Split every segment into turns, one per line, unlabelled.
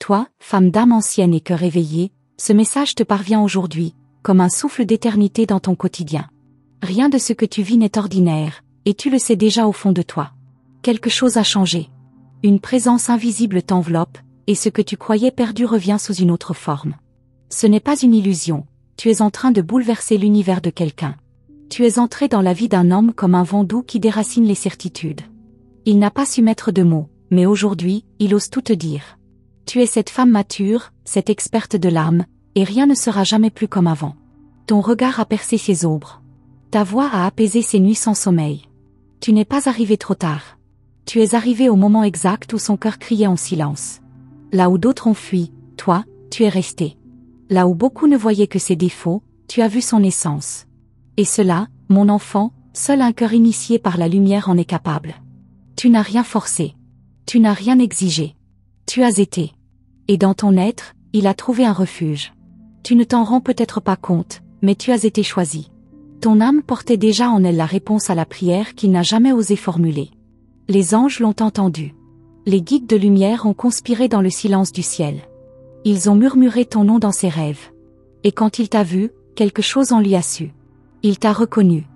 toi, femme d'âme ancienne et cœur éveillé, ce message te parvient aujourd'hui, comme un souffle d'éternité dans ton quotidien. Rien de ce que tu vis n'est ordinaire, et tu le sais déjà au fond de toi. Quelque chose a changé. Une présence invisible t'enveloppe, et ce que tu croyais perdu revient sous une autre forme. Ce n'est pas une illusion, tu es en train de bouleverser l'univers de quelqu'un. Tu es entré dans la vie d'un homme comme un vent doux qui déracine les certitudes. Il n'a pas su mettre de mots, mais aujourd'hui, il ose tout te dire. Tu es cette femme mature, cette experte de l'âme, et rien ne sera jamais plus comme avant. Ton regard a percé ses ombres. Ta voix a apaisé ses nuits sans sommeil. Tu n'es pas arrivé trop tard. Tu es arrivé au moment exact où son cœur criait en silence. Là où d'autres ont fui, toi, tu es resté. Là où beaucoup ne voyaient que ses défauts, tu as vu son essence. Et cela, mon enfant, seul un cœur initié par la lumière en est capable. Tu n'as rien forcé. Tu n'as rien exigé. Tu as été. Et dans ton être, il a trouvé un refuge. Tu ne t'en rends peut-être pas compte, mais tu as été choisi. Ton âme portait déjà en elle la réponse à la prière qu'il n'a jamais osé formuler. Les anges l'ont entendu. Les guides de lumière ont conspiré dans le silence du ciel. Ils ont murmuré ton nom dans ses rêves. Et quand il t'a vu, quelque chose en lui a su. Il t'a reconnu.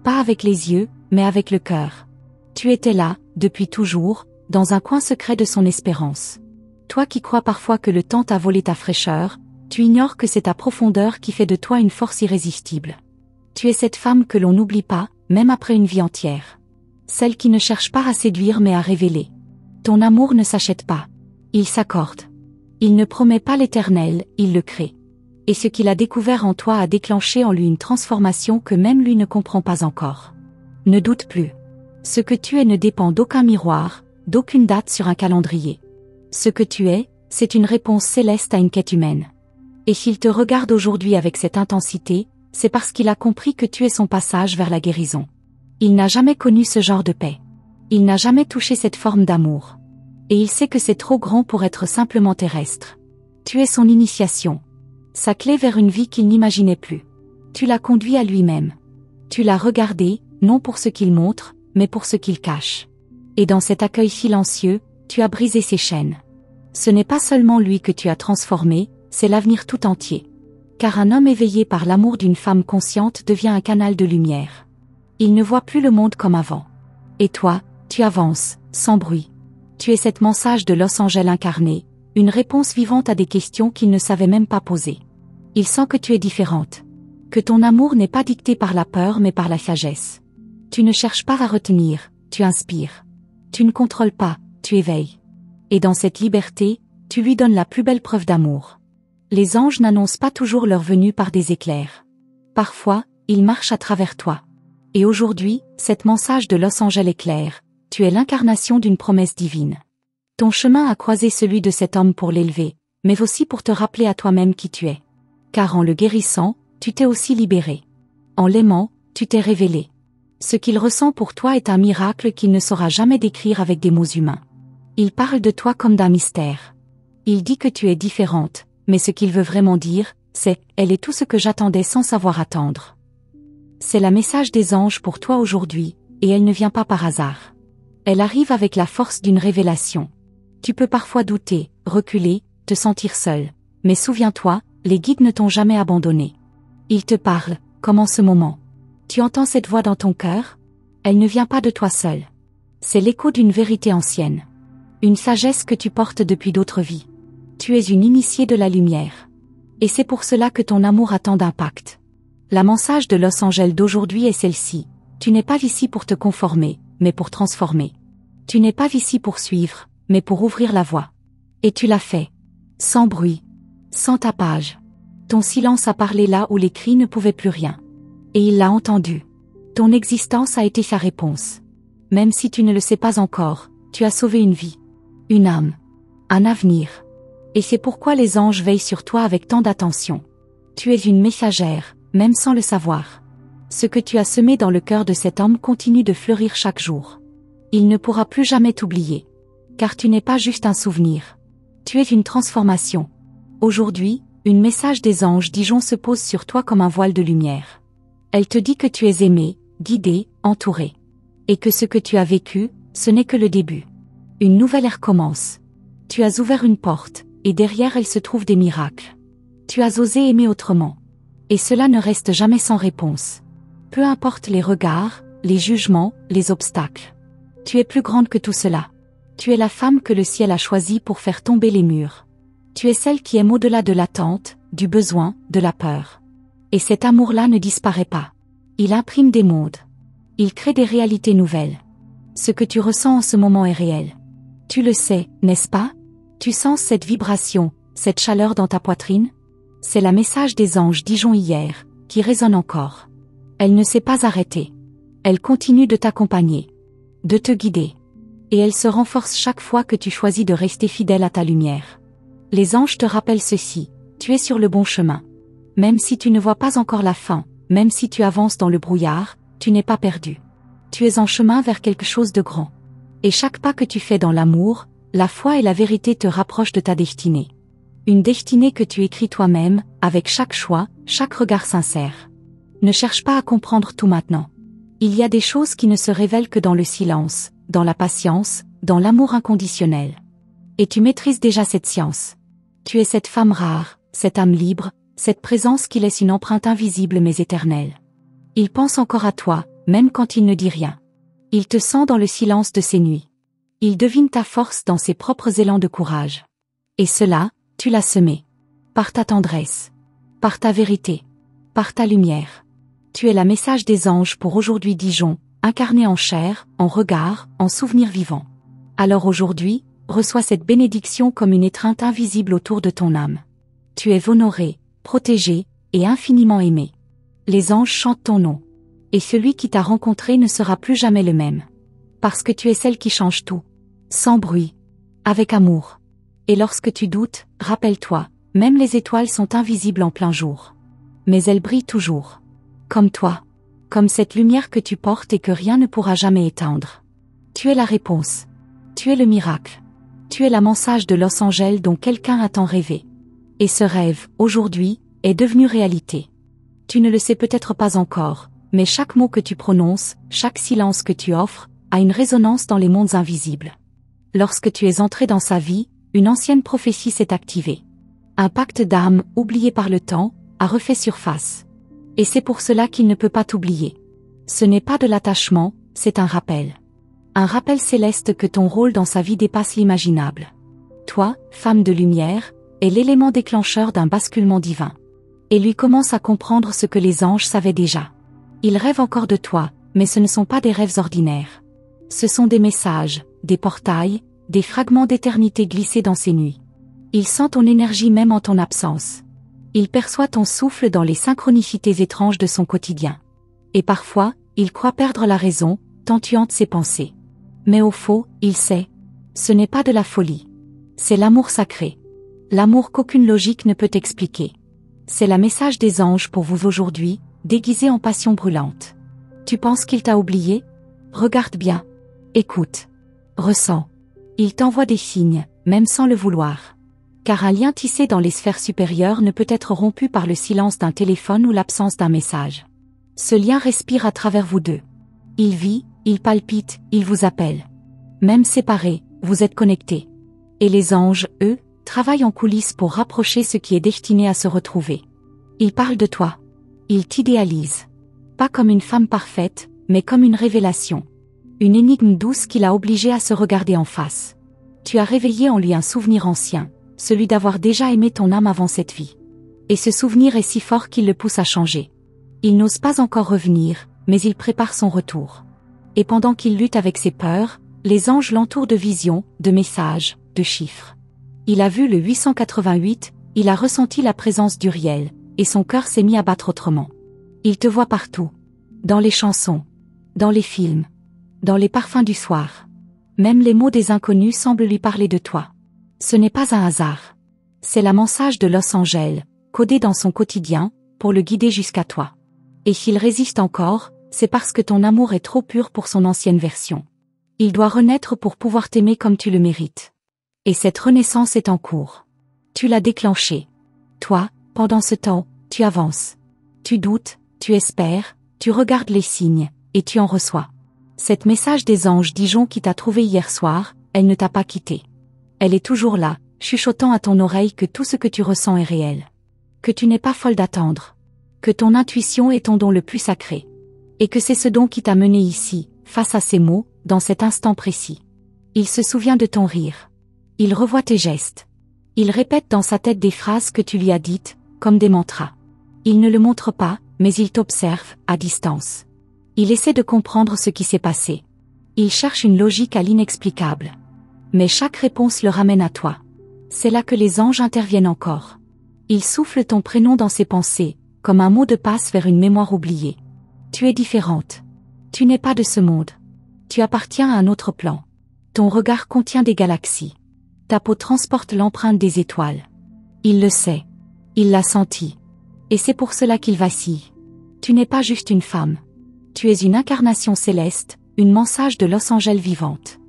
Pas avec les yeux, mais avec le cœur. Tu étais là, depuis toujours, dans un coin secret de son espérance. Toi qui crois parfois que le temps t'a volé ta fraîcheur, tu ignores que c'est ta profondeur qui fait de toi une force irrésistible. Tu es cette femme que l'on n'oublie pas, même après une vie entière. Celle qui ne cherche pas à séduire mais à révéler. Ton amour ne s'achète pas. Il s'accorde. Il ne promet pas l'éternel, il le crée. Et ce qu'il a découvert en toi a déclenché en lui une transformation que même lui ne comprend pas encore. Ne doute plus. Ce que tu es ne dépend d'aucun miroir, d'aucune date sur un calendrier. Ce que tu es, c'est une réponse céleste à une quête humaine. Et s'il te regarde aujourd'hui avec cette intensité, c'est parce qu'il a compris que tu es son passage vers la guérison. Il n'a jamais connu ce genre de paix. Il n'a jamais touché cette forme d'amour. Et il sait que c'est trop grand pour être simplement terrestre. Tu es son initiation. Sa clé vers une vie qu'il n'imaginait plus. Tu l'as conduit à lui-même. Tu l'as regardé, non pour ce qu'il montre, mais pour ce qu'il cache. Et dans cet accueil silencieux, tu as brisé ses chaînes. Ce n'est pas seulement lui que tu as transformé, c'est l'avenir tout entier. Car un homme éveillé par l'amour d'une femme consciente devient un canal de lumière. Il ne voit plus le monde comme avant. Et toi, tu avances, sans bruit. Tu es cette mensage de Los Angeles incarnée, une réponse vivante à des questions qu'il ne savait même pas poser. Il sent que tu es différente. Que ton amour n'est pas dicté par la peur mais par la sagesse. Tu ne cherches pas à retenir, tu inspires. Tu ne contrôles pas, tu éveilles. Et dans cette liberté, tu lui donnes la plus belle preuve d'amour. Les anges n'annoncent pas toujours leur venue par des éclairs. Parfois, ils marchent à travers toi. Et aujourd'hui, cette mensage de Los Angeles est claire, tu es l'incarnation d'une promesse divine. Ton chemin a croisé celui de cet homme pour l'élever, mais aussi pour te rappeler à toi-même qui tu es. Car en le guérissant, tu t'es aussi libéré. En l'aimant, tu t'es révélé. Ce qu'il ressent pour toi est un miracle qu'il ne saura jamais décrire avec des mots humains. Il parle de toi comme d'un mystère. Il dit que tu es différente, mais ce qu'il veut vraiment dire, c'est « elle est tout ce que j'attendais sans savoir attendre ». C'est la message des anges pour toi aujourd'hui, et elle ne vient pas par hasard. Elle arrive avec la force d'une révélation. Tu peux parfois douter, reculer, te sentir seul, mais souviens-toi, les guides ne t'ont jamais abandonné. Ils te parlent, comme en ce moment. Tu entends cette voix dans ton cœur? Elle ne vient pas de toi seul. C'est l'écho d'une vérité ancienne. Une sagesse que tu portes depuis d'autres vies. Tu es une initiée de la lumière. Et c'est pour cela que ton amour a tant d'impact. La mensage de Los Angeles d'aujourd'hui est celle-ci. Tu n'es pas ici pour te conformer, mais pour transformer. Tu n'es pas ici pour suivre, mais pour ouvrir la voie. Et tu l'as fait. Sans bruit. Sans tapage. Ton silence a parlé là où les cris ne pouvaient plus rien. Et il l'a entendu. Ton existence a été sa réponse. Même si tu ne le sais pas encore, tu as sauvé une vie. Une âme. Un avenir. Et c'est pourquoi les anges veillent sur toi avec tant d'attention. Tu es une messagère, même sans le savoir. Ce que tu as semé dans le cœur de cet homme continue de fleurir chaque jour. Il ne pourra plus jamais t'oublier. Car tu n'es pas juste un souvenir. Tu es une transformation. Aujourd'hui, une message des anges Dijon se pose sur toi comme un voile de lumière. Elle te dit que tu es aimé, guidé, entouré. Et que ce que tu as vécu, ce n'est que le début. Une nouvelle ère commence. Tu as ouvert une porte, et derrière elles se trouvent des miracles. Tu as osé aimer autrement. Et cela ne reste jamais sans réponse. Peu importe les regards, les jugements, les obstacles. Tu es plus grande que tout cela. Tu es la femme que le ciel a choisie pour faire tomber les murs. Tu es celle qui aime au-delà de l'attente, du besoin, de la peur. Et cet amour-là ne disparaît pas. Il imprime des mondes. Il crée des réalités nouvelles. Ce que tu ressens en ce moment est réel. Tu le sais, n'est-ce pas? Tu sens cette vibration, cette chaleur dans ta poitrine? C'est le message des anges Dijon hier, qui résonne encore. Elle ne s'est pas arrêtée. Elle continue de t'accompagner, de te guider. Et elle se renforce chaque fois que tu choisis de rester fidèle à ta lumière. Les anges te rappellent ceci, tu es sur le bon chemin. Même si tu ne vois pas encore la fin, même si tu avances dans le brouillard, tu n'es pas perdu. Tu es en chemin vers quelque chose de grand. Et chaque pas que tu fais dans l'amour, la foi et la vérité te rapprochent de ta destinée. Une destinée que tu écris toi-même, avec chaque choix, chaque regard sincère. Ne cherche pas à comprendre tout maintenant. Il y a des choses qui ne se révèlent que dans le silence, dans la patience, dans l'amour inconditionnel. Et tu maîtrises déjà cette science. Tu es cette femme rare, cette âme libre, cette présence qui laisse une empreinte invisible mais éternelle. Il pense encore à toi, même quand il ne dit rien. Il te sent dans le silence de ses nuits. Il devine ta force dans ses propres élans de courage. Et cela, tu l'as semé. Par ta tendresse. Par ta vérité. Par ta lumière. Tu es le message des anges pour aujourd'hui Dijon, incarné en chair, en regard, en souvenir vivant. Alors aujourd'hui, reçois cette bénédiction comme une étreinte invisible autour de ton âme. Tu es honoré, protégé, et infiniment aimé. Les anges chantent ton nom. Et celui qui t'a rencontré ne sera plus jamais le même. Parce que tu es celle qui change tout. Sans bruit. Avec amour. Et lorsque tu doutes, rappelle-toi, même les étoiles sont invisibles en plein jour. Mais elles brillent toujours. Comme toi. Comme cette lumière que tu portes et que rien ne pourra jamais éteindre. Tu es la réponse. Tu es le miracle. Tu es la message de Los Angeles dont quelqu'un a tant rêvé. Et ce rêve, aujourd'hui, est devenu réalité. Tu ne le sais peut-être pas encore, mais chaque mot que tu prononces, chaque silence que tu offres, a une résonance dans les mondes invisibles. Lorsque tu es entré dans sa vie, une ancienne prophétie s'est activée. Un pacte d'âme, oublié par le temps, a refait surface. Et c'est pour cela qu'il ne peut pas t'oublier. Ce n'est pas de l'attachement, c'est un rappel. Un rappel céleste que ton rôle dans sa vie dépasse l'imaginable. Toi, femme de lumière, est l'élément déclencheur d'un basculement divin. Et lui commence à comprendre ce que les anges savaient déjà. Ils rêvent encore de toi, mais ce ne sont pas des rêves ordinaires. Ce sont des messages, des portails, des fragments d'éternité glissés dans ses nuits. Il sent ton énergie même en ton absence. Il perçoit ton souffle dans les synchronicités étranges de son quotidien. Et parfois, il croit perdre la raison, tant tu hantes ses pensées. Mais au fond, il sait. Ce n'est pas de la folie. C'est l'amour sacré. L'amour qu'aucune logique ne peut expliquer. C'est le message des anges pour vous aujourd'hui, déguisé en passion brûlante. Tu penses qu'il t'a oublié? Regarde bien. Écoute. Ressens. Il t'envoie des signes, même sans le vouloir. Car un lien tissé dans les sphères supérieures ne peut être rompu par le silence d'un téléphone ou l'absence d'un message. Ce lien respire à travers vous deux. Il vit, il palpite, il vous appelle. Même séparés, vous êtes connectés. Et les anges, eux, travaillent en coulisses pour rapprocher ce qui est destiné à se retrouver. Ils parlent de toi. Ils t'idéalisent. Pas comme une femme parfaite, mais comme une révélation. Une énigme douce qui l'a obligé à se regarder en face. Tu as réveillé en lui un souvenir ancien, celui d'avoir déjà aimé ton âme avant cette vie. Et ce souvenir est si fort qu'il le pousse à changer. Il n'ose pas encore revenir, mais il prépare son retour. Et pendant qu'il lutte avec ses peurs, les anges l'entourent de visions, de messages, de chiffres. Il a vu le 888, il a ressenti la présence d'Uriel, et son cœur s'est mis à battre autrement. Il te voit partout. Dans les chansons. Dans les films. Dans les parfums du soir. Même les mots des inconnus semblent lui parler de toi. Ce n'est pas un hasard. C'est la message de Los Angeles, codée dans son quotidien, pour le guider jusqu'à toi. Et s'il résiste encore, c'est parce que ton amour est trop pur pour son ancienne version. Il doit renaître pour pouvoir t'aimer comme tu le mérites. Et cette renaissance est en cours. Tu l'as déclenchée. Toi, pendant ce temps, tu avances. Tu doutes, tu espères, tu regardes les signes, et tu en reçois. Cette message des anges Dijon qui t'a trouvé hier soir, elle ne t'a pas quitté. Elle est toujours là, chuchotant à ton oreille que tout ce que tu ressens est réel. Que tu n'es pas folle d'attendre. Que ton intuition est ton don le plus sacré. Et que c'est ce don qui t'a mené ici, face à ces mots, dans cet instant précis. Il se souvient de ton rire. Il revoit tes gestes. Il répète dans sa tête des phrases que tu lui as dites, comme des mantras. Il ne le montre pas, mais il t'observe, à distance. Il essaie de comprendre ce qui s'est passé. Il cherche une logique à l'inexplicable. Mais chaque réponse le ramène à toi. C'est là que les anges interviennent encore. Ils soufflent ton prénom dans ses pensées, comme un mot de passe vers une mémoire oubliée. Tu es différente. Tu n'es pas de ce monde. Tu appartiens à un autre plan. Ton regard contient des galaxies. Ta peau transporte l'empreinte des étoiles. Il le sait. Il l'a senti. Et c'est pour cela qu'il vacille. Tu n'es pas juste une femme. Tu es une incarnation céleste, une mensage de Los Angeles vivante.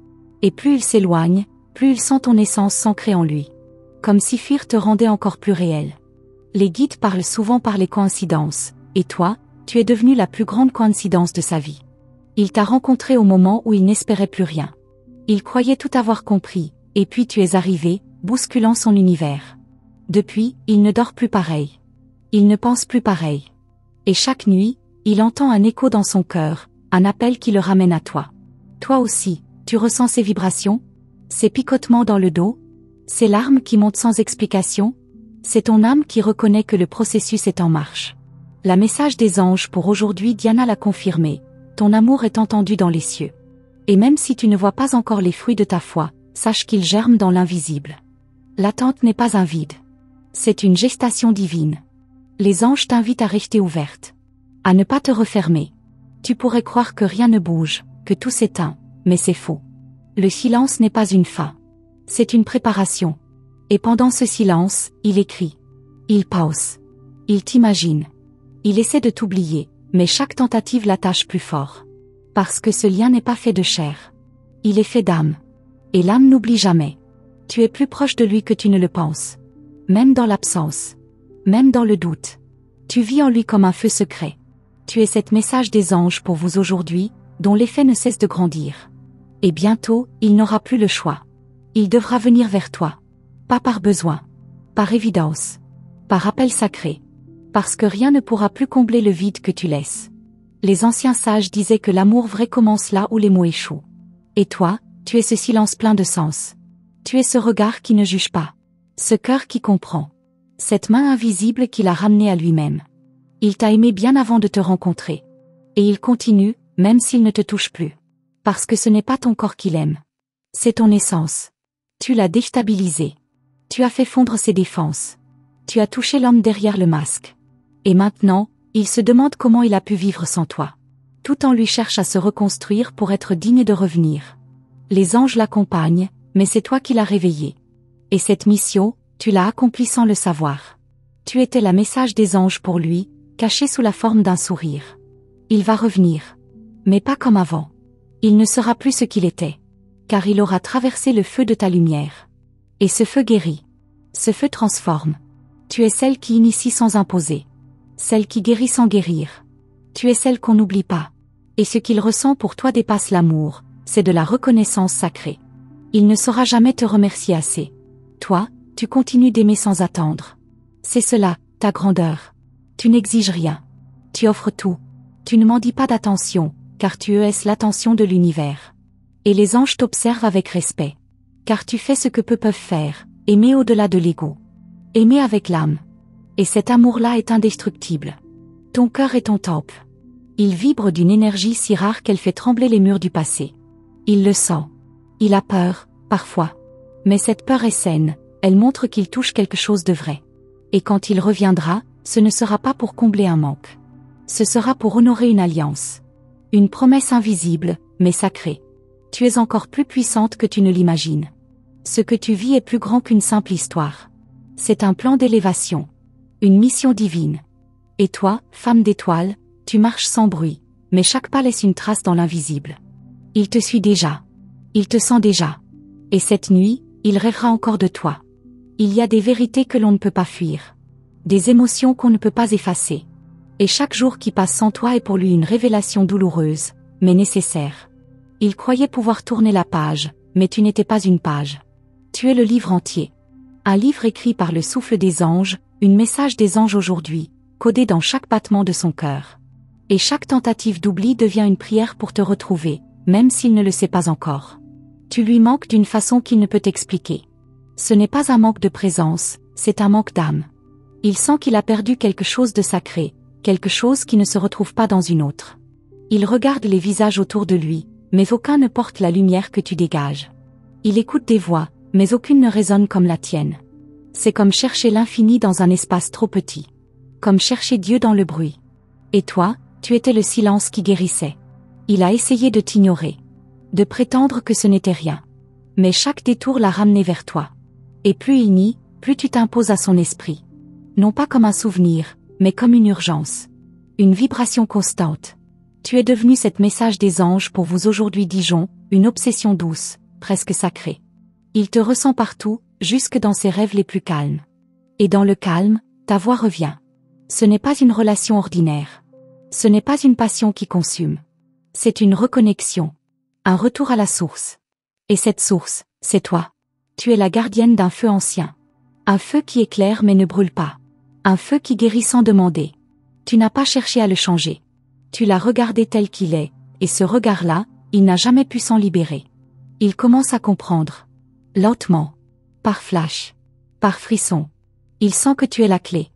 Et plus il s'éloigne, plus il sent ton essence s'ancrer en lui. Comme si fuir te rendait encore plus réel. Les guides parlent souvent par les coïncidences, et toi, tu es devenue la plus grande coïncidence de sa vie. Il t'a rencontré au moment où il n'espérait plus rien. Il croyait tout avoir compris, et puis tu es arrivé, bousculant son univers. Depuis, il ne dort plus pareil. Il ne pense plus pareil. Et chaque nuit, il entend un écho dans son cœur, un appel qui le ramène à toi. Toi aussi, tu ressens ces vibrations, ces picotements dans le dos, ces larmes qui montent sans explication. C'est ton âme qui reconnaît que le processus est en marche. La message des anges pour aujourd'hui, Diana l'a confirmé, ton amour est entendu dans les cieux. Et même si tu ne vois pas encore les fruits de ta foi, sache qu'ils germent dans l'invisible. L'attente n'est pas un vide. C'est une gestation divine. Les anges t'invitent à rester ouverte. À ne pas te refermer. Tu pourrais croire que rien ne bouge, que tout s'éteint, mais c'est faux. Le silence n'est pas une fin. C'est une préparation. Et pendant ce silence, il écrit. Il pause. Il t'imagine. Il essaie de t'oublier, mais chaque tentative l'attache plus fort. Parce que ce lien n'est pas fait de chair. Il est fait d'âme. Et l'âme n'oublie jamais. Tu es plus proche de lui que tu ne le penses. Même dans l'absence. Même dans le doute. Tu vis en lui comme un feu secret. Tu es cet message des anges pour vous aujourd'hui, dont l'effet ne cesse de grandir. Et bientôt, il n'aura plus le choix. Il devra venir vers toi. Pas par besoin. Par évidence. Par appel sacré. Parce que rien ne pourra plus combler le vide que tu laisses. Les anciens sages disaient que l'amour vrai commence là où les mots échouent. Et toi, tu es ce silence plein de sens. Tu es ce regard qui ne juge pas. Ce cœur qui comprend. Cette main invisible qui l'a ramené à lui-même. Il t'a aimé bien avant de te rencontrer. Et il continue, même s'il ne te touche plus. Parce que ce n'est pas ton corps qu'il aime. C'est ton essence. Tu l'as déstabilisé. Tu as fait fondre ses défenses. Tu as touché l'homme derrière le masque. Et maintenant, il se demande comment il a pu vivre sans toi. Tout en lui cherche à se reconstruire pour être digne de revenir. Les anges l'accompagnent, mais c'est toi qui l'as réveillé. Et cette mission, tu l'as accomplie sans le savoir. Tu étais la message des anges pour lui, caché sous la forme d'un sourire. Il va revenir. Mais pas comme avant. Il ne sera plus ce qu'il était. Car il aura traversé le feu de ta lumière. Et ce feu guérit. Ce feu transforme. Tu es celle qui initie sans imposer. Celle qui guérit sans guérir. Tu es celle qu'on n'oublie pas. Et ce qu'il ressent pour toi dépasse l'amour, c'est de la reconnaissance sacrée. Il ne saura jamais te remercier assez. Toi, tu continues d'aimer sans attendre. C'est cela, ta grandeur. Tu n'exiges rien. Tu offres tout. Tu ne m'en dis pas d'attention, car tu es l'attention de l'univers. Et les anges t'observent avec respect. Car tu fais ce que peu peuvent faire, aimer au-delà de l'ego. Aimer avec l'âme. Et cet amour-là est indestructible. Ton cœur est ton temple. Il vibre d'une énergie si rare qu'elle fait trembler les murs du passé. Il le sent. Il a peur, parfois. Mais cette peur est saine, elle montre qu'il touche quelque chose de vrai. Et quand il reviendra, ce ne sera pas pour combler un manque. Ce sera pour honorer une alliance. Une promesse invisible, mais sacrée. Tu es encore plus puissante que tu ne l'imagines. Ce que tu vis est plus grand qu'une simple histoire. C'est un plan d'élévation. Une mission divine. Et toi, femme d'étoile, tu marches sans bruit, mais chaque pas laisse une trace dans l'invisible. Il te suit déjà. Il te sent déjà. Et cette nuit, il rêvera encore de toi. Il y a des vérités que l'on ne peut pas fuir. Des émotions qu'on ne peut pas effacer. Et chaque jour qui passe sans toi est pour lui une révélation douloureuse, mais nécessaire. Il croyait pouvoir tourner la page, mais tu n'étais pas une page. Tu es le livre entier. Un livre écrit par le souffle des anges, un message des anges aujourd'hui, codé dans chaque battement de son cœur. Et chaque tentative d'oubli devient une prière pour te retrouver, même s'il ne le sait pas encore. Tu lui manques d'une façon qu'il ne peut t'expliquer. Ce n'est pas un manque de présence, c'est un manque d'âme. Il sent qu'il a perdu quelque chose de sacré, quelque chose qui ne se retrouve pas dans une autre. Il regarde les visages autour de lui, mais aucun ne porte la lumière que tu dégages. Il écoute des voix, mais aucune ne résonne comme la tienne. C'est comme chercher l'infini dans un espace trop petit. Comme chercher Dieu dans le bruit. Et toi, tu étais le silence qui guérissait. Il a essayé de t'ignorer. De prétendre que ce n'était rien. Mais chaque détour l'a ramené vers toi. Et plus il nie, plus tu t'imposes à son esprit. Non pas comme un souvenir, mais comme une urgence. Une vibration constante. Tu es devenu cet message des anges pour vous aujourd'hui Dijon, une obsession douce, presque sacrée. Il te ressent partout, jusque dans ses rêves les plus calmes. Et dans le calme, ta voix revient. Ce n'est pas une relation ordinaire. Ce n'est pas une passion qui consume. C'est une reconnexion. Un retour à la source. Et cette source, c'est toi. Tu es la gardienne d'un feu ancien. Un feu qui éclaire mais ne brûle pas. Un feu qui guérit sans demander. Tu n'as pas cherché à le changer. Tu l'as regardé tel qu'il est, et ce regard-là, il n'a jamais pu s'en libérer. Il commence à comprendre. Lentement. Par flash. Par frisson. Il sent que tu es la clé.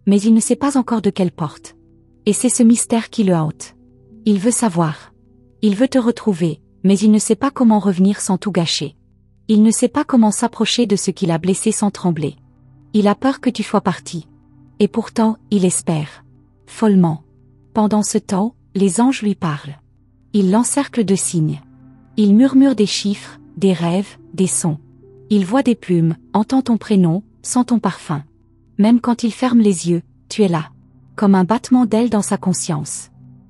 Mais il ne sait pas encore de quelle porte. Et c'est ce mystère qui le hante. Il veut savoir. Il veut te retrouver, mais il ne sait pas comment revenir sans tout gâcher. Il ne sait pas comment s'approcher de ce qu'il a blessé sans trembler. Il a peur que tu sois parti. Et pourtant, il espère. Follement. Pendant ce temps, les anges lui parlent. Ils l'encerclent de signes. Il murmure des chiffres, des rêves, des sons. Il voit des plumes, entend ton prénom, sent ton parfum. Même quand il ferme les yeux, tu es là. Comme un battement d'ailes dans sa conscience.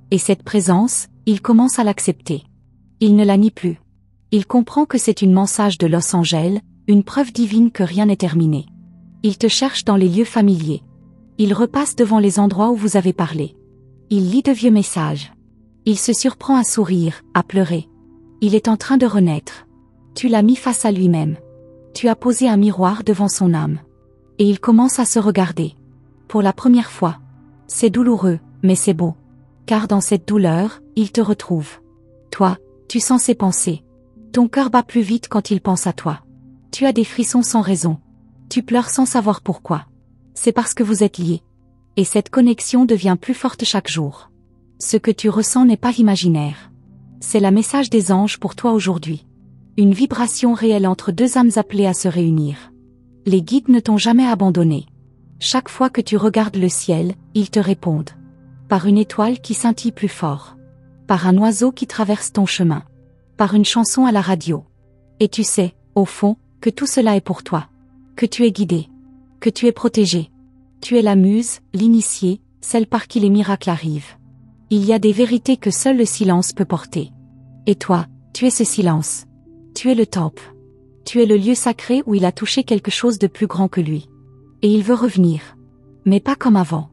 Et cette présence, il commence à l'accepter. Il ne la nie plus. Il comprend que c'est une mensage de Los Angeles, une preuve divine que rien n'est terminé. Il te cherche dans les lieux familiers. Il repasse devant les endroits où vous avez parlé. Il lit de vieux messages. Il se surprend à sourire, à pleurer. Il est en train de renaître. Tu l'as mis face à lui-même. Tu as posé un miroir devant son âme. Et il commence à se regarder. Pour la première fois. C'est douloureux, mais c'est beau. Car dans cette douleur, il te retrouve. Toi, tu sens ses pensées. Ton cœur bat plus vite quand il pense à toi. Tu as des frissons sans raison. Tu pleures sans savoir pourquoi. C'est parce que vous êtes liés. Et cette connexion devient plus forte chaque jour. Ce que tu ressens n'est pas imaginaire. C'est le message des anges pour toi aujourd'hui. Une vibration réelle entre deux âmes appelées à se réunir. Les guides ne t'ont jamais abandonné. Chaque fois que tu regardes le ciel, ils te répondent. Par une étoile qui scintille plus fort. Par un oiseau qui traverse ton chemin. Par une chanson à la radio. Et tu sais, au fond, que tout cela est pour toi. Que tu es guidé. Que tu es protégé. Tu es la muse, l'initiée, celle par qui les miracles arrivent. Il y a des vérités que seul le silence peut porter. Et toi, tu es ce silence. Tu es le temple. Tu es le lieu sacré où il a touché quelque chose de plus grand que lui. Et il veut revenir. Mais pas comme avant.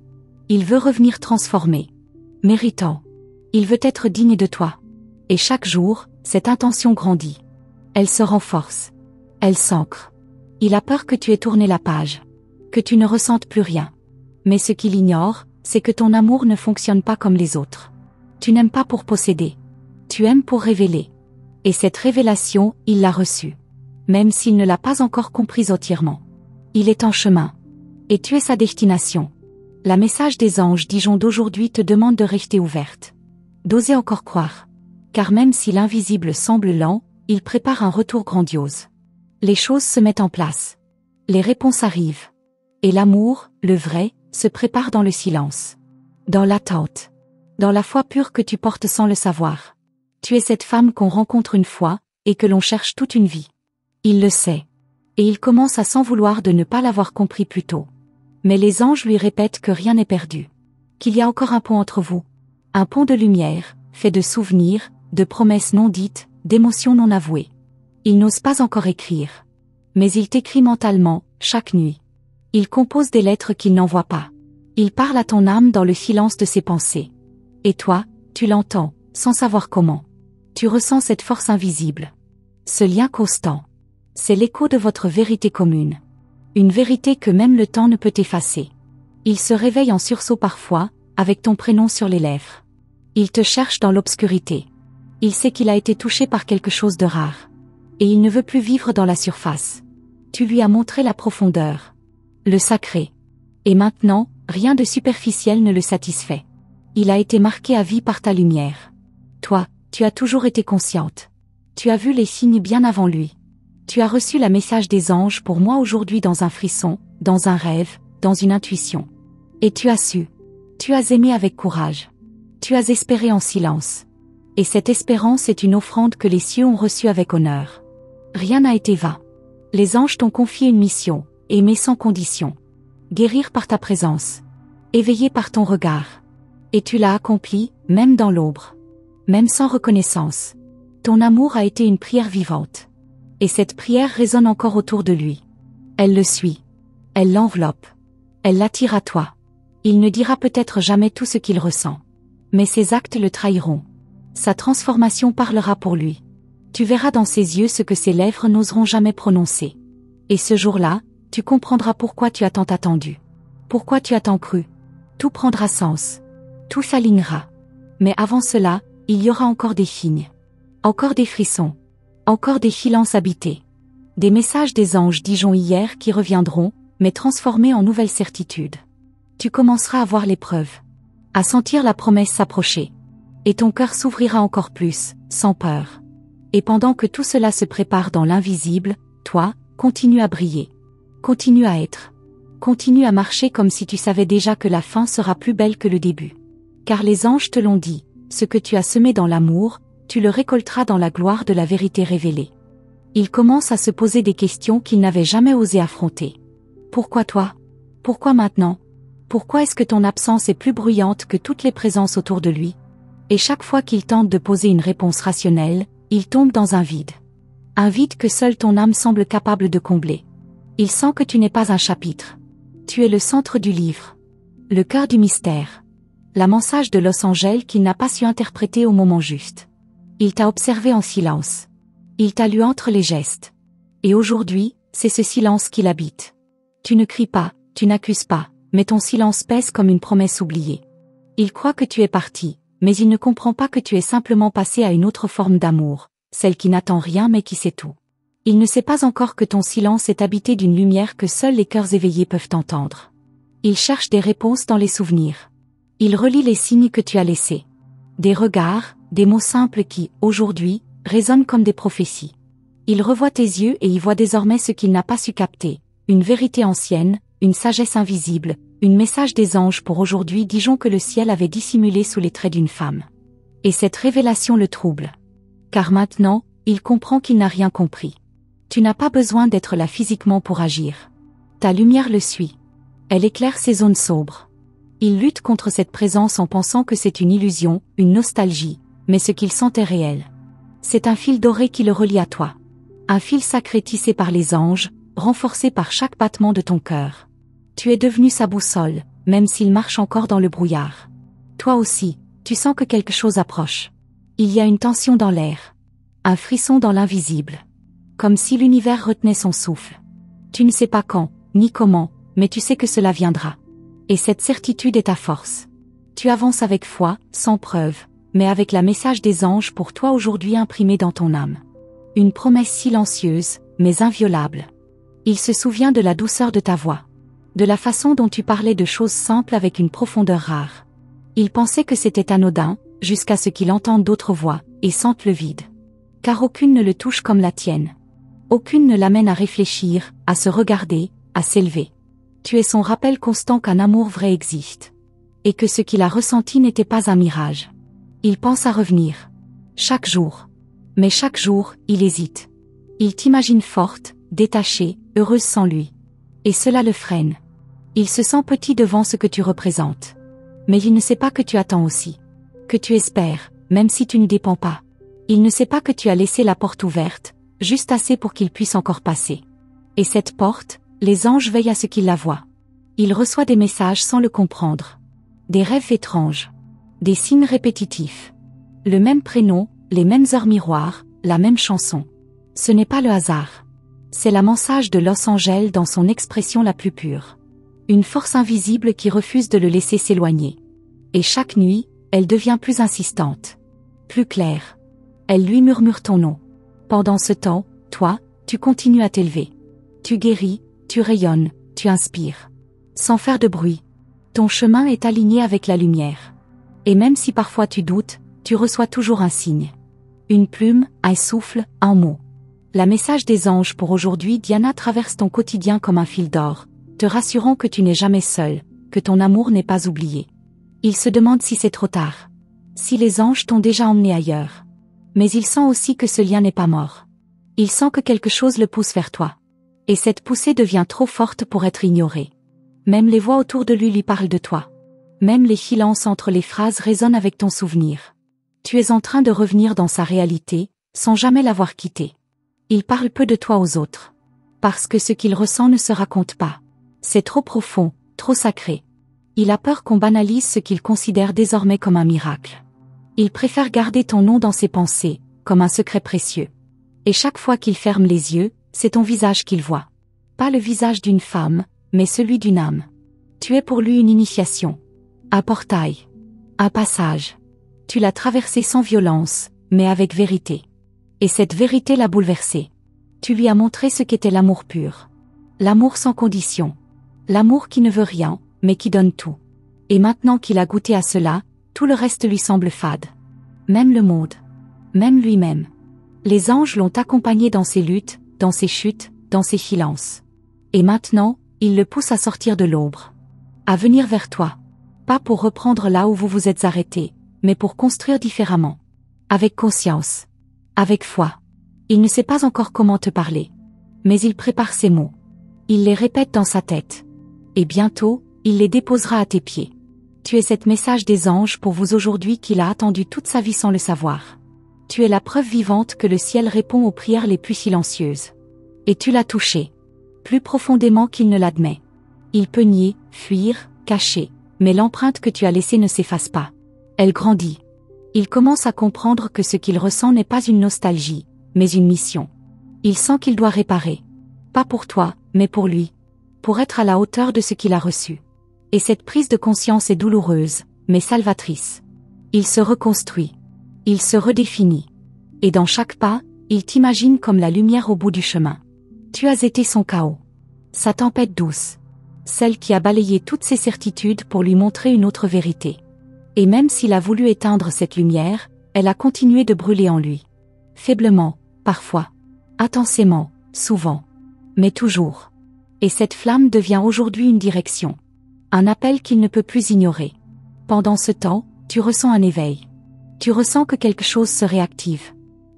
Il veut revenir transformé. Méritant. Il veut être digne de toi. Et chaque jour, cette intention grandit. Elle se renforce. Elle s'ancre. Il a peur que tu aies tourné la page. Que tu ne ressentes plus rien. Mais ce qu'il ignore, c'est que ton amour ne fonctionne pas comme les autres. Tu n'aimes pas pour posséder. Tu aimes pour révéler. Et cette révélation, il l'a reçue. Même s'il ne l'a pas encore comprise entièrement. Il est en chemin. Et tu es sa destination. La message des anges Dijon d'aujourd'hui te demande de rester ouverte. D'oser encore croire. Car même si l'invisible semble lent, il prépare un retour grandiose. Les choses se mettent en place. Les réponses arrivent. Et l'amour, le vrai, se prépare dans le silence. Dans l'attente. Dans la foi pure que tu portes sans le savoir. Tu es cette femme qu'on rencontre une fois, et que l'on cherche toute une vie. Il le sait. Et il commence à s'en vouloir de ne pas l'avoir compris plus tôt. Mais les anges lui répètent que rien n'est perdu. Qu'il y a encore un pont entre vous. Un pont de lumière, fait de souvenirs, de promesses non dites, d'émotions non avouées. Il n'ose pas encore écrire. Mais il t'écrit mentalement, chaque nuit. Il compose des lettres qu'il n'envoie pas. Il parle à ton âme dans le silence de ses pensées. Et toi, tu l'entends, sans savoir comment. Tu ressens cette force invisible. Ce lien constant. C'est l'écho de votre vérité commune. Une vérité que même le temps ne peut effacer. Il se réveille en sursaut parfois, avec ton prénom sur les lèvres. Il te cherche dans l'obscurité. Il sait qu'il a été touché par quelque chose de rare. Et il ne veut plus vivre dans la surface. Tu lui as montré la profondeur. Le sacré. Et maintenant, rien de superficiel ne le satisfait. Il a été marqué à vie par ta lumière. Toi, tu as toujours été consciente. Tu as vu les signes bien avant lui. Tu as reçu le message des anges pour moi aujourd'hui dans un frisson, dans un rêve, dans une intuition. Et tu as su. Tu as aimé avec courage. Tu as espéré en silence. Et cette espérance est une offrande que les cieux ont reçue avec honneur. Rien n'a été vain. Les anges t'ont confié une mission, aimer sans condition. Guérir par ta présence. Éveiller par ton regard. Et tu l'as accompli, même dans l'ombre. Même sans reconnaissance. Ton amour a été une prière vivante. Et cette prière résonne encore autour de lui. Elle le suit. Elle l'enveloppe. Elle l'attire à toi. Il ne dira peut-être jamais tout ce qu'il ressent. Mais ses actes le trahiront. Sa transformation parlera pour lui. Tu verras dans ses yeux ce que ses lèvres n'oseront jamais prononcer. Et ce jour-là, tu comprendras pourquoi tu as tant attendu. Pourquoi tu as tant cru. Tout prendra sens. Tout s'alignera. Mais avant cela, il y aura encore des signes. Encore des frissons. Encore des silences habités. Des messages des anges Dijon hier qui reviendront, mais transformés en nouvelles certitudes. Tu commenceras à voir l'épreuve. À sentir la promesse s'approcher. Et ton cœur s'ouvrira encore plus, sans peur. Et pendant que tout cela se prépare dans l'invisible, toi, continue à briller. Continue à être. Continue à marcher comme si tu savais déjà que la fin sera plus belle que le début. Car les anges te l'ont dit, ce que tu as semé dans l'amour, tu le récolteras dans la gloire de la vérité révélée. Il commence à se poser des questions qu'il n'avait jamais osé affronter. Pourquoi toi? Pourquoi maintenant? Pourquoi est-ce que ton absence est plus bruyante que toutes les présences autour de lui? Et chaque fois qu'il tente de poser une réponse rationnelle, il tombe dans un vide. Un vide que seule ton âme semble capable de combler. Il sent que tu n'es pas un chapitre. Tu es le centre du livre. Le cœur du mystère. La mensage de Los Angeles qu'il n'a pas su interpréter au moment juste. Il t'a observé en silence. Il t'a lu entre les gestes. Et aujourd'hui, c'est ce silence qui l'habite. Tu ne cries pas, tu n'accuses pas, mais ton silence pèse comme une promesse oubliée. Il croit que tu es parti, mais il ne comprend pas que tu es simplement passé à une autre forme d'amour, celle qui n'attend rien mais qui sait tout. Il ne sait pas encore que ton silence est habité d'une lumière que seuls les cœurs éveillés peuvent entendre. Il cherche des réponses dans les souvenirs. Il relit les signes que tu as laissés. Des regards, des mots simples qui, aujourd'hui, résonnent comme des prophéties. Il revoit tes yeux et y voit désormais ce qu'il n'a pas su capter, une vérité ancienne, une sagesse invisible, un message des anges pour aujourd'hui Dijon que le ciel avait dissimulé sous les traits d'une femme. Et cette révélation le trouble. Car maintenant, il comprend qu'il n'a rien compris. Tu n'as pas besoin d'être là physiquement pour agir. Ta lumière le suit. Elle éclaire ses zones sombres. Il lutte contre cette présence en pensant que c'est une illusion, une nostalgie, mais ce qu'il sent est réel. C'est un fil doré qui le relie à toi. Un fil sacré tissé par les anges, renforcé par chaque battement de ton cœur. Tu es devenu sa boussole, même s'il marche encore dans le brouillard. Toi aussi, tu sens que quelque chose approche. Il y a une tension dans l'air. Un frisson dans l'invisible. Comme si l'univers retenait son souffle. Tu ne sais pas quand, ni comment, mais tu sais que cela viendra. Et cette certitude est ta force. Tu avances avec foi, sans preuve, mais avec la message des anges pour toi aujourd'hui imprimé dans ton âme. Une promesse silencieuse, mais inviolable. Il se souvient de la douceur de ta voix. De la façon dont tu parlais de choses simples avec une profondeur rare. Il pensait que c'était anodin, jusqu'à ce qu'il entende d'autres voix, et sente le vide. Car aucune ne le touche comme la tienne. Aucune ne l'amène à réfléchir, à se regarder, à s'élever. Tu es son rappel constant qu'un amour vrai existe. Et que ce qu'il a ressenti n'était pas un mirage. Il pense à revenir. Chaque jour. Mais chaque jour, il hésite. Il t'imagine forte, détachée, heureuse sans lui. Et cela le freine. Il se sent petit devant ce que tu représentes. Mais il ne sait pas que tu attends aussi. Que tu espères, même si tu ne dépends pas. Il ne sait pas que tu as laissé la porte ouverte, juste assez pour qu'il puisse encore passer. Et cette porte, les anges veillent à ce qu'il la voie. Il reçoit des messages sans le comprendre. Des rêves étranges. Des signes répétitifs. Le même prénom, les mêmes heures miroirs, la même chanson. Ce n'est pas le hasard. C'est la mensage de Los Angeles dans son expression la plus pure. Une force invisible qui refuse de le laisser s'éloigner. Et chaque nuit, elle devient plus insistante. Plus claire. Elle lui murmure ton nom. Pendant ce temps, toi, tu continues à t'élever. Tu guéris, tu rayonnes, tu inspires. Sans faire de bruit. Ton chemin est aligné avec la lumière. Et même si parfois tu doutes, tu reçois toujours un signe. Une plume, un souffle, un mot. La message des anges pour aujourd'hui. Diana traverse ton quotidien comme un fil d'or, te rassurant que tu n'es jamais seul, que ton amour n'est pas oublié. Il se demande si c'est trop tard. Si les anges t'ont déjà emmené ailleurs. Mais il sent aussi que ce lien n'est pas mort. Il sent que quelque chose le pousse vers toi. Et cette poussée devient trop forte pour être ignorée. Même les voix autour de lui parlent de toi. Même les silences entre les phrases résonnent avec ton souvenir. Tu es en train de revenir dans sa réalité, sans jamais l'avoir quitté. Il parle peu de toi aux autres. Parce que ce qu'il ressent ne se raconte pas. C'est trop profond, trop sacré. Il a peur qu'on banalise ce qu'il considère désormais comme un miracle. Il préfère garder ton nom dans ses pensées, comme un secret précieux. Et chaque fois qu'il ferme les yeux, c'est ton visage qu'il voit. Pas le visage d'une femme, mais celui d'une âme. Tu es pour lui une initiation. Un portail. Un passage. Tu l'as traversé sans violence, mais avec vérité. Et cette vérité l'a bouleversé. Tu lui as montré ce qu'était l'amour pur. L'amour sans condition. L'amour qui ne veut rien, mais qui donne tout. Et maintenant qu'il a goûté à cela, tout le reste lui semble fade. Même le monde. Même lui-même. Les anges l'ont accompagné dans ses luttes, dans ses chutes, dans ses silences. Et maintenant, ils le poussent à sortir de l'ombre. À venir vers toi. Pas pour reprendre là où vous vous êtes arrêté, mais pour construire différemment. Avec conscience. Avec foi. Il ne sait pas encore comment te parler. Mais il prépare ses mots. Il les répète dans sa tête. Et bientôt, il les déposera à tes pieds. Tu es cette message des anges pour vous aujourd'hui qu'il a attendu toute sa vie sans le savoir. Tu es la preuve vivante que le ciel répond aux prières les plus silencieuses. Et tu l'as touché. Plus profondément qu'il ne l'admet. Il peut nier, fuir, cacher. Mais l'empreinte que tu as laissée ne s'efface pas. Elle grandit. Il commence à comprendre que ce qu'il ressent n'est pas une nostalgie, mais une mission. Il sent qu'il doit réparer. Pas pour toi, mais pour lui. Pour être à la hauteur de ce qu'il a reçu. Et cette prise de conscience est douloureuse, mais salvatrice. Il se reconstruit. Il se redéfinit. Et dans chaque pas, il t'imagine comme la lumière au bout du chemin. Tu as été son chaos. Sa tempête douce. Celle qui a balayé toutes ses certitudes pour lui montrer une autre vérité. Et même s'il a voulu éteindre cette lumière, elle a continué de brûler en lui. Faiblement, parfois. Intensément, souvent. Mais toujours. Et cette flamme devient aujourd'hui une direction. Un appel qu'il ne peut plus ignorer. Pendant ce temps, tu ressens un éveil. Tu ressens que quelque chose se réactive.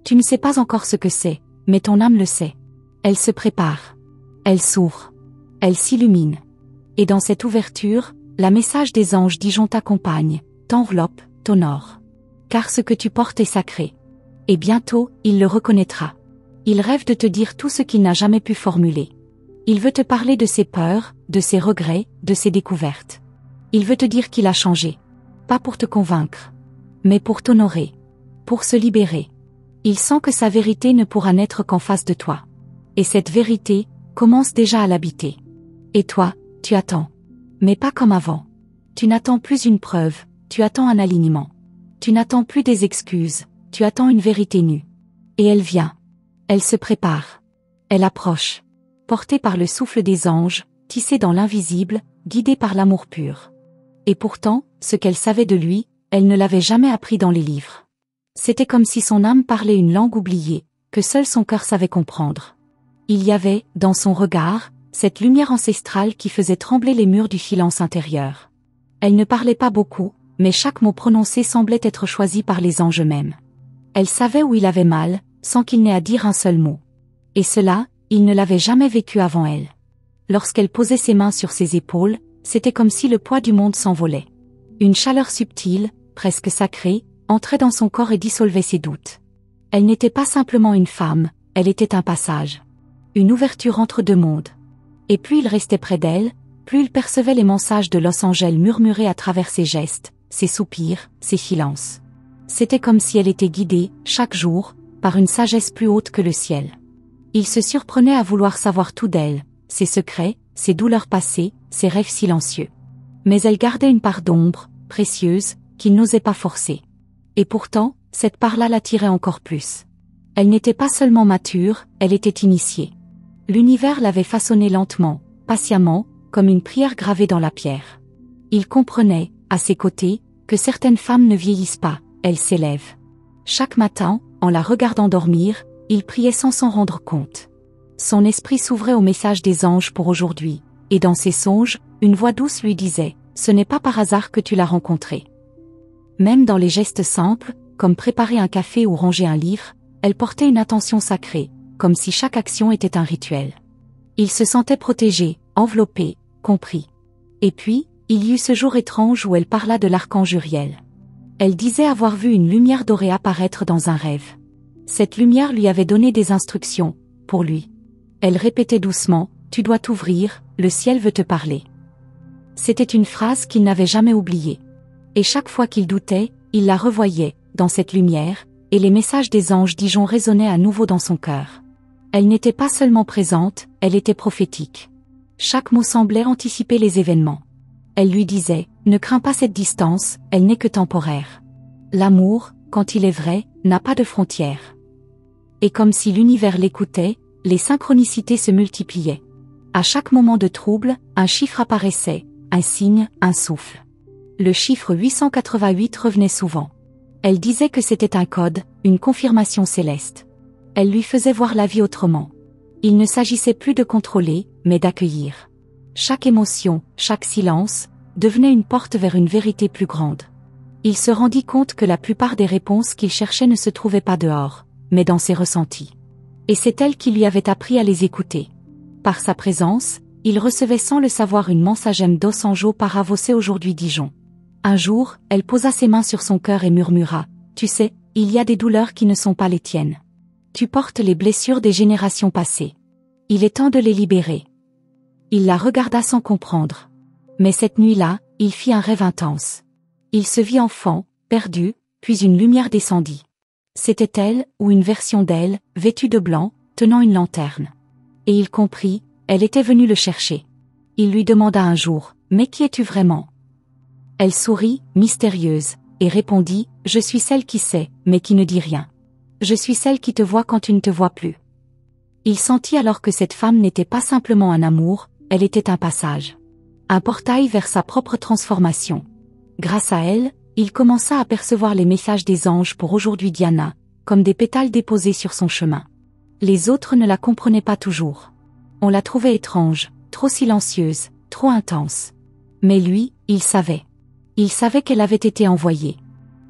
Tu ne sais pas encore ce que c'est, mais ton âme le sait. Elle se prépare. Elle s'ouvre. Elle s'illumine. Et dans cette ouverture, la message des anges Dijon t'accompagne, t'enveloppe, t'honore. Car ce que tu portes est sacré. Et bientôt, il le reconnaîtra. Il rêve de te dire tout ce qu'il n'a jamais pu formuler. Il veut te parler de ses peurs, de ses regrets, de ses découvertes. Il veut te dire qu'il a changé. Pas pour te convaincre. Mais pour t'honorer. Pour se libérer. Il sent que sa vérité ne pourra naître qu'en face de toi. Et cette vérité commence déjà à l'habiter. Et toi, tu attends. Mais pas comme avant. Tu n'attends plus une preuve, tu attends un alignement. Tu n'attends plus des excuses, tu attends une vérité nue. Et elle vient. Elle se prépare. Elle approche. Portée par le souffle des anges, tissée dans l'invisible, guidée par l'amour pur. Et pourtant, ce qu'elle savait de lui, elle ne l'avait jamais appris dans les livres. C'était comme si son âme parlait une langue oubliée, que seul son cœur savait comprendre. Il y avait, dans son regard, cette lumière ancestrale qui faisait trembler les murs du silence intérieur. Elle ne parlait pas beaucoup, mais chaque mot prononcé semblait être choisi par les anges eux-mêmes. Elle savait où il avait mal, sans qu'il n'ait à dire un seul mot. Et cela, il ne l'avait jamais vécu avant elle. Lorsqu'elle posait ses mains sur ses épaules, c'était comme si le poids du monde s'envolait. Une chaleur subtile, presque sacrée, entrait dans son corps et dissolvait ses doutes. Elle n'était pas simplement une femme, elle était un passage. Une ouverture entre deux mondes. Et plus il restait près d'elle, plus il percevait les messages de Los Angeles murmurés à travers ses gestes, ses soupirs, ses silences. C'était comme si elle était guidée, chaque jour, par une sagesse plus haute que le ciel. Il se surprenait à vouloir savoir tout d'elle, ses secrets, ses douleurs passées, ses rêves silencieux. Mais elle gardait une part d'ombre, précieuse, qu'il n'osait pas forcer. Et pourtant, cette part-là l'attirait encore plus. Elle n'était pas seulement mature, elle était initiée. L'univers l'avait façonnée lentement, patiemment, comme une prière gravée dans la pierre. Il comprenait, à ses côtés, que certaines femmes ne vieillissent pas, elles s'élèvent. Chaque matin, en la regardant dormir, il priait sans s'en rendre compte. Son esprit s'ouvrait au message des anges pour aujourd'hui, et dans ses songes, une voix douce lui disait « Ce n'est pas par hasard que tu l'as rencontré ». Même dans les gestes simples, comme préparer un café ou ranger un livre, elle portait une attention sacrée, comme si chaque action était un rituel. Il se sentait protégé, enveloppé, compris. Et puis, il y eut ce jour étrange où elle parla de l'archange Uriel. Elle disait avoir vu une lumière dorée apparaître dans un rêve. Cette lumière lui avait donné des instructions, pour lui. Elle répétait doucement, « Tu dois t'ouvrir, le ciel veut te parler ». C'était une phrase qu'il n'avait jamais oubliée. Et chaque fois qu'il doutait, il la revoyait, dans cette lumière, et les messages des anges Dijon résonnaient à nouveau dans son cœur. Elle n'était pas seulement présente, elle était prophétique. Chaque mot semblait anticiper les événements. Elle lui disait, « Ne crains pas cette distance, elle n'est que temporaire. L'amour, quand il est vrai, n'a pas de frontières. » Et comme si l'univers l'écoutait, les synchronicités se multipliaient. À chaque moment de trouble, un chiffre apparaissait, un signe, un souffle. Le chiffre 888 revenait souvent. Elle disait que c'était un code, une confirmation céleste. Elle lui faisait voir la vie autrement. Il ne s'agissait plus de contrôler, mais d'accueillir. Chaque émotion, chaque silence, devenait une porte vers une vérité plus grande. Il se rendit compte que la plupart des réponses qu'il cherchait ne se trouvaient pas dehors, mais dans ses ressentis. Et c'est elle qui lui avait appris à les écouter. Par sa présence, il recevait sans le savoir une mensagem d'Osanjo par Avossé aujourd'hui Dijon. Un jour, elle posa ses mains sur son cœur et murmura, « Tu sais, il y a des douleurs qui ne sont pas les tiennes. Tu portes les blessures des générations passées. Il est temps de les libérer. » Il la regarda sans comprendre. Mais cette nuit-là, il fit un rêve intense. Il se vit enfant, perdu, puis une lumière descendit. C'était elle, ou une version d'elle, vêtue de blanc, tenant une lanterne. Et il comprit, elle était venue le chercher. Il lui demanda un jour, « Mais qui es-tu vraiment ?» Elle sourit, mystérieuse, et répondit, « Je suis celle qui sait, mais qui ne dit rien. Je suis celle qui te voit quand tu ne te vois plus. » Il sentit alors que cette femme n'était pas simplement un amour, elle était un passage. Un portail vers sa propre transformation. Grâce à elle, il commença à percevoir les messages des anges pour aujourd'hui Diana, comme des pétales déposés sur son chemin. Les autres ne la comprenaient pas toujours. On la trouvait étrange, trop silencieuse, trop intense. Mais lui, il savait. Il savait qu'elle avait été envoyée.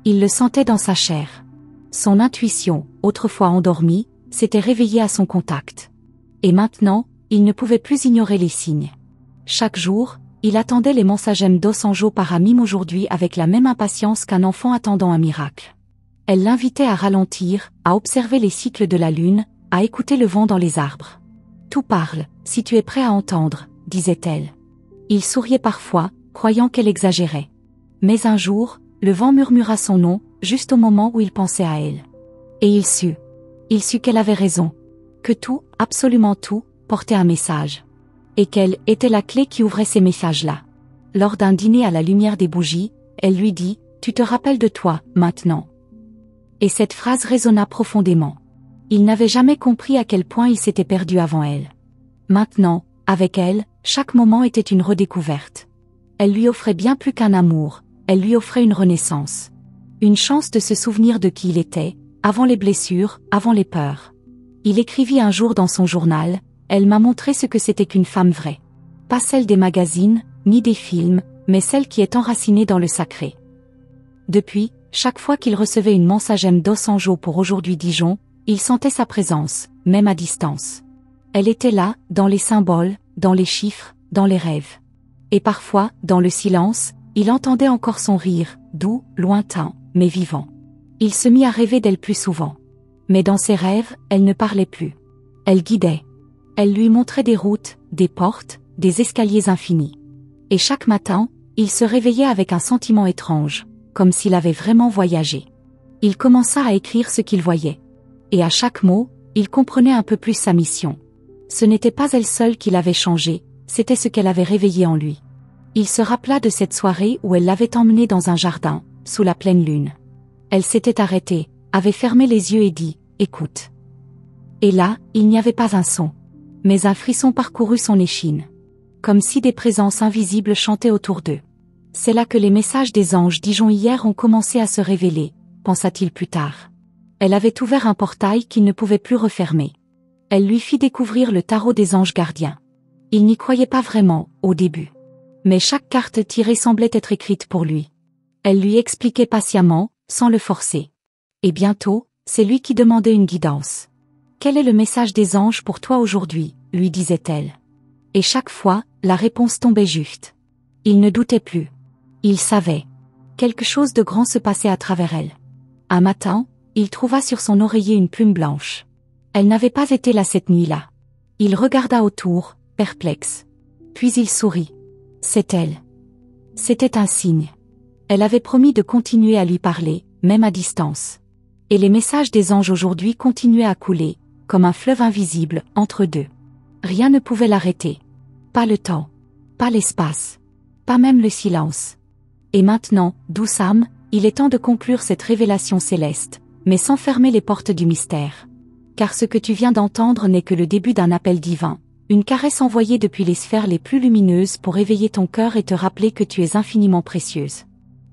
Il le sentait dans sa chair. Son intuition, autrefois endormie, s'était réveillée à son contact. Et maintenant, il ne pouvait plus ignorer les signes. Chaque jour, il attendait les mensagem d'Osanjo par Amim aujourd'hui avec la même impatience qu'un enfant attendant un miracle. Elle l'invitait à ralentir, à observer les cycles de la lune, à écouter le vent dans les arbres. « Tout parle, si tu es prêt à entendre », disait-elle. Il souriait parfois, croyant qu'elle exagérait. Mais un jour, le vent murmura son nom, juste au moment où il pensait à elle. Et il sut. Il sut qu'elle avait raison. Que tout, absolument tout, portait un message. Et qu'elle était la clé qui ouvrait ces messages-là. Lors d'un dîner à la lumière des bougies, elle lui dit, « Tu te rappelles de toi, maintenant ?» Et cette phrase résonna profondément. Il n'avait jamais compris à quel point il s'était perdu avant elle. Maintenant, avec elle, chaque moment était une redécouverte. Elle lui offrait bien plus qu'un amour, elle lui offrait une renaissance. Une chance de se souvenir de qui il était, avant les blessures, avant les peurs. Il écrivit un jour dans son journal, « Elle m'a montré ce que c'était qu'une femme vraie. Pas celle des magazines, ni des films, mais celle qui est enracinée dans le sacré. » Depuis, chaque fois qu'il recevait une mensagem d'Osanjo pour aujourd'hui Dijon, il sentait sa présence, même à distance. Elle était là, dans les symboles, dans les chiffres, dans les rêves. Et parfois, dans le silence, il entendait encore son rire, doux, lointain, mais vivant. Il se mit à rêver d'elle plus souvent. Mais dans ses rêves, elle ne parlait plus. Elle guidait. Elle lui montrait des routes, des portes, des escaliers infinis. Et chaque matin, il se réveillait avec un sentiment étrange, comme s'il avait vraiment voyagé. Il commença à écrire ce qu'il voyait. Et à chaque mot, Il comprenait un peu plus sa mission. Ce n'était pas elle seule qui l'avait changé, c'était ce qu'elle avait réveillé en lui. Il se rappela de cette soirée où elle l'avait emmené dans un jardin, sous la pleine lune. Elle s'était arrêtée, avait fermé les yeux et dit « Écoute ». Et là, il n'y avait pas un son. Mais un frisson parcourut son échine. Comme si des présences invisibles chantaient autour d'eux. C'est là que les messages des anges Dijon hier ont commencé à se révéler, pensa-t-il plus tard. Elle avait ouvert un portail qu'il ne pouvait plus refermer. Elle lui fit découvrir le tarot des anges gardiens. Il n'y croyait pas vraiment, au début. Mais chaque carte tirée semblait être écrite pour lui. Elle lui expliquait patiemment, sans le forcer. Et bientôt, c'est lui qui demandait une guidance. « Quel est le message des anges pour toi aujourd'hui » lui disait-elle. Et chaque fois, la réponse tombait juste. Il ne doutait plus. Il savait. Quelque chose de grand se passait à travers elle. Un matin, il trouva sur son oreiller une plume blanche. Elle n'avait pas été là cette nuit-là. Il regarda autour, perplexe. Puis il sourit. C'est elle. C'était un signe. Elle avait promis de continuer à lui parler, même à distance. Et les messages des anges aujourd'hui continuaient à couler, comme un fleuve invisible, entre deux. Rien ne pouvait l'arrêter. Pas le temps. Pas l'espace. Pas même le silence. Et maintenant, douce âme, il est temps de conclure cette révélation céleste, mais sans fermer les portes du mystère. Car ce que tu viens d'entendre n'est que le début d'un appel divin, une caresse envoyée depuis les sphères les plus lumineuses pour éveiller ton cœur et te rappeler que tu es infiniment précieuse.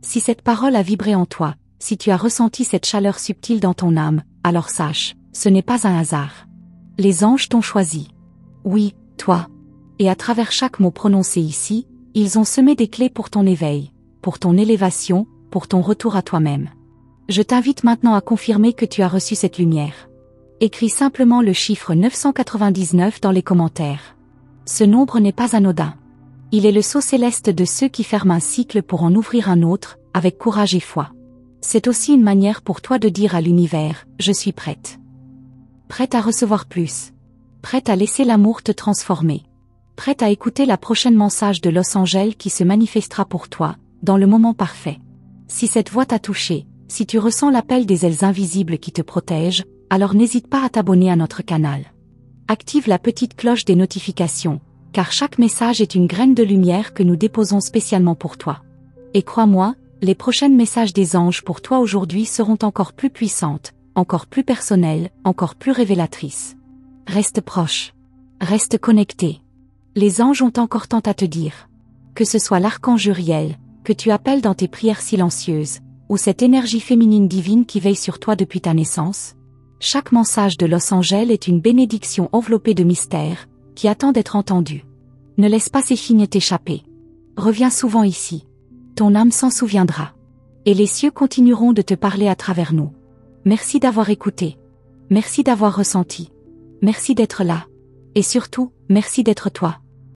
Si cette parole a vibré en toi, si tu as ressenti cette chaleur subtile dans ton âme, alors sache, ce n'est pas un hasard. Les anges t'ont choisi. Oui, toi. Et à travers chaque mot prononcé ici, ils ont semé des clés pour ton éveil, pour ton élévation, pour ton retour à toi-même. Je t'invite maintenant à confirmer que tu as reçu cette lumière. Écris simplement le chiffre 999 dans les commentaires. Ce nombre n'est pas anodin. Il est le sceau céleste de ceux qui ferment un cycle pour en ouvrir un autre, avec courage et foi. C'est aussi une manière pour toi de dire à l'univers, je suis prête. Prête à recevoir plus. Prête à laisser l'amour te transformer. Prête à écouter la prochaine message de Los Angeles qui se manifestera pour toi, dans le moment parfait. Si cette voix t'a touché, si tu ressens l'appel des ailes invisibles qui te protègent, alors n'hésite pas à t'abonner à notre canal. Active la petite cloche des notifications, car chaque message est une graine de lumière que nous déposons spécialement pour toi. Et crois-moi, les prochains messages des anges pour toi aujourd'hui seront encore plus puissantes, encore plus personnelles, encore plus révélatrices. Reste proche. Reste connecté. Les anges ont encore tant à te dire. Que ce soit l'archange Uriel, que tu appelles dans tes prières silencieuses, ou cette énergie féminine divine qui veille sur toi depuis ta naissance, chaque message de Los Angeles est une bénédiction enveloppée de mystère, qui attend d'être entendue. Ne laisse pas ces signes t'échapper. Reviens souvent ici. Ton âme s'en souviendra. Et les cieux continueront de te parler à travers nous. Merci d'avoir écouté. Merci d'avoir ressenti. Merci d'être là. Et surtout, merci d'être toi.